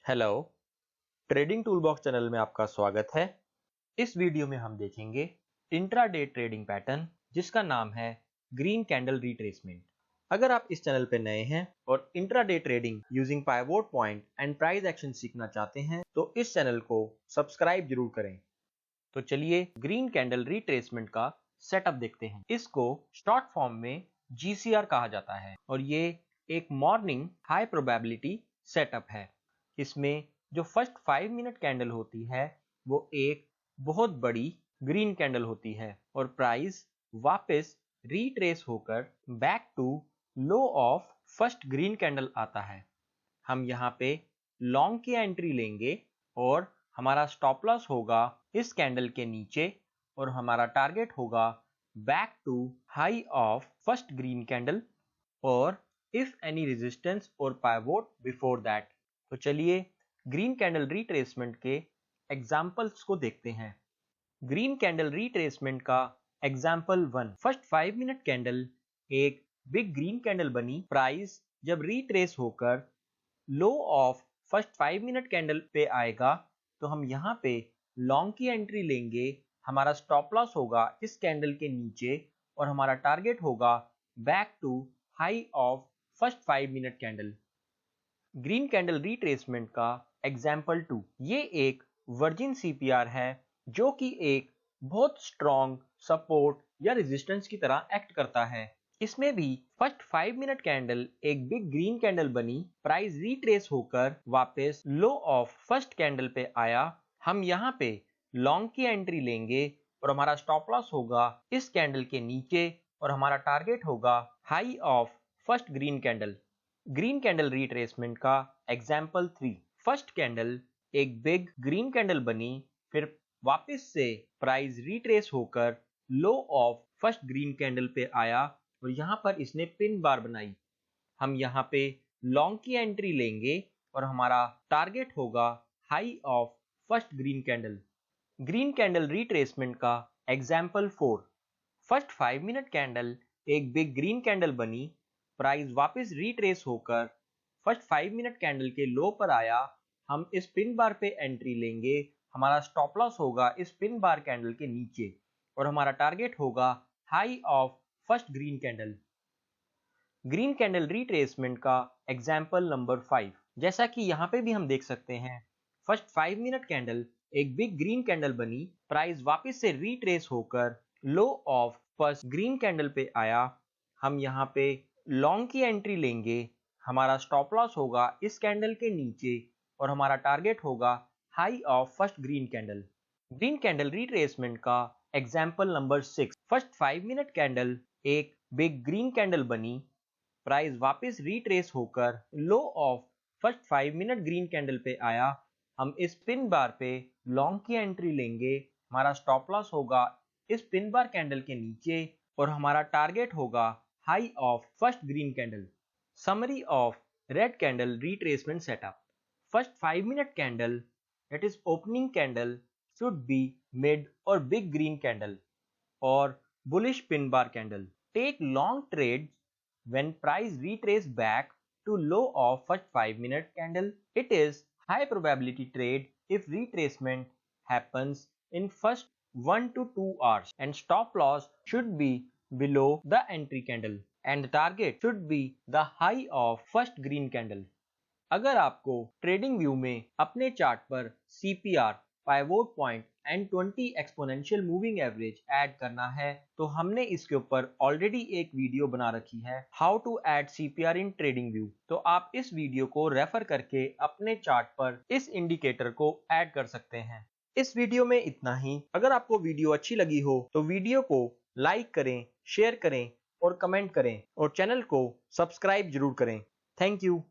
Hello, trading toolbox channel में आपका स्वागत है। इस वीडियो में हम देखेंगे इंट्राडे ट्रेडिंग पैटर्न जिसका नाम है ग्रीन कैंडल रिट्रेसमेंट। अगर आप इस चैनल पे नए हैं और intraday trading using pivot point and price action सीखना चाहते हैं तो इस चैनल को सब्सक्राइब जरूर करें। तो चलिए ग्रीन कैंडल रिट्रेसमेंट का सेटअप देखते हैं। इसको शॉर्ट फॉर्म में GCR कहा जाता है और ये एक मॉर्निंग हाई प्रोबेबिलिटी सेटअप है। इसमें जो फर्स्ट 5 मिनट कैंडल होती है वो एक बहुत बड़ी ग्रीन कैंडल होती है और प्राइस वापस रिट्रेस होकर back to low of first green candle आता है। हम यहाँ पे लॉन्ग की एंट्री लेंगे और हमारा स्टॉप लॉस होगा इस कैंडल के नीचे और हमारा टारगेट होगा back to high of first green candle और इफ एनी रेजिस्टेंस और पाइवोट बिफोर दैट। तो चलिए ग्रीन कैंडल रिट्रेसमेंट के एग्जाम्पल्स को देखते हैं। ग्रीन कैंडल रिट्रेसमेंट का एग्जाम्पल 1, फर्स्ट 5 मिनट कैंडल एक बिग ग्रीन कैंडल बनी। प्राइस जब रिट्रेस होकर low of first 5 minute candle पे आएगा तो हम यहाँ पे लॉन्ग की एंट्री लेंगे। हमारा स्टॉप लॉस होगा इस कैंडल के नीचे और हमारा टारगेट होगा back to high of first 5 minute candle. Green candle retracement का एग्जाम्पल 2, ये एक वर्जिन CPR है जो कि एक बहुत स्ट्रॉन्ग सपोर्ट या रेजिस्टेंस की तरह एक्ट करता है। इसमें भी फर्स्ट 5 मिनट कैंडल एक बिग ग्रीन कैंडल बनी। प्राइस रिट्रेस होकर वापस लो ऑफ फर्स्ट कैंडल पे आया। हम यहाँ पे लॉन्ग की एंट्री लेंगे और हमारा स्टॉप लॉस होगा इस कैंडल के नीचे और हमारा टारगेट होगा high of first green candle. Green candle retracement का एग्जाम्पल 3, फर्स्ट कैंडल एक बिग ग्रीन कैंडल बनी, फिर वापस से प्राइस रिट्रेस होकर low of first green candle पे आया और यहाँ पर इसने पिन बार बनाई। हम यहाँ पे लॉन्ग की एंट्री लेंगे और हमारा टारगेट होगा high of first green candle. Green candle retracement का एग्जाम्पल 4, फर्स्ट 5 मिनट कैंडल एक बिग ग्रीन कैंडल बनी। प्राइस वापस रिट्रेस होकर फर्स्ट 5 मिनट कैंडल के लो पर आया। हम इस पिन बार पे एंट्री लेंगे। हमारा स्टॉप लॉस होगा इस पिन बार कैंडल के नीचे और हमारा टारगेट होगा high of first green candle. Green candle retracement का एग्जाम्पल नंबर 5, जैसा कि यहाँ पे भी हम देख सकते हैं, फर्स्ट 5 मिनट कैंडल एक बिग ग्रीन कैंडल बनी। प्राइस वापस से रिट्रेस होकर low of first green candle पे आया। हम यहाँ पे लॉन्ग की एंट्री लेंगे। हमारा स्टॉप लॉस होगा इस कैंडल के नीचे और हमारा टारगेट होगा high of first green candle. Green candle retracement का example number 6, first 5 minute candle एक बिग ग्रीन कैंडल बनी। प्राइस वापस रिट्रेस होकर low of first 5 minute green candle पे आया। हम इस पिन बार पे लॉन्ग की एंट्री लेंगे। हमारा स्टॉप लॉस होगा इस पिन बार कैंडल के नीचे और हमारा टारगेट होगा high of first green candle. Summary of red candle retracement setup, first 5 minute candle that is opening candle should be mid or big green candle or bullish pin bar candle. Take long trades when price retrace back to low of first 5 minute candle. It is high probability trade if retracement happens in first 1 to 2 hours and stop loss should be below the entry candle and the target should be the high of first green candle. अगर आपको trading view में अपने chart पर CPR, pivot point and 20 exponential moving average add करना है तो हमने इसके ऊपर ऑलरेडी एक वीडियो बना रखी है, how to add CPR in TradingView. तो आप इस वीडियो को रेफर करके अपने चार्ट पर इस इंडिकेटर को ऐड कर सकते हैं। इस वीडियो में इतना ही। अगर आपको वीडियो अच्छी लगी हो तो वीडियो को लाइक करें, शेयर करें और कमेंट करें और चैनल को सब्सक्राइब जरूर करें। Thank you.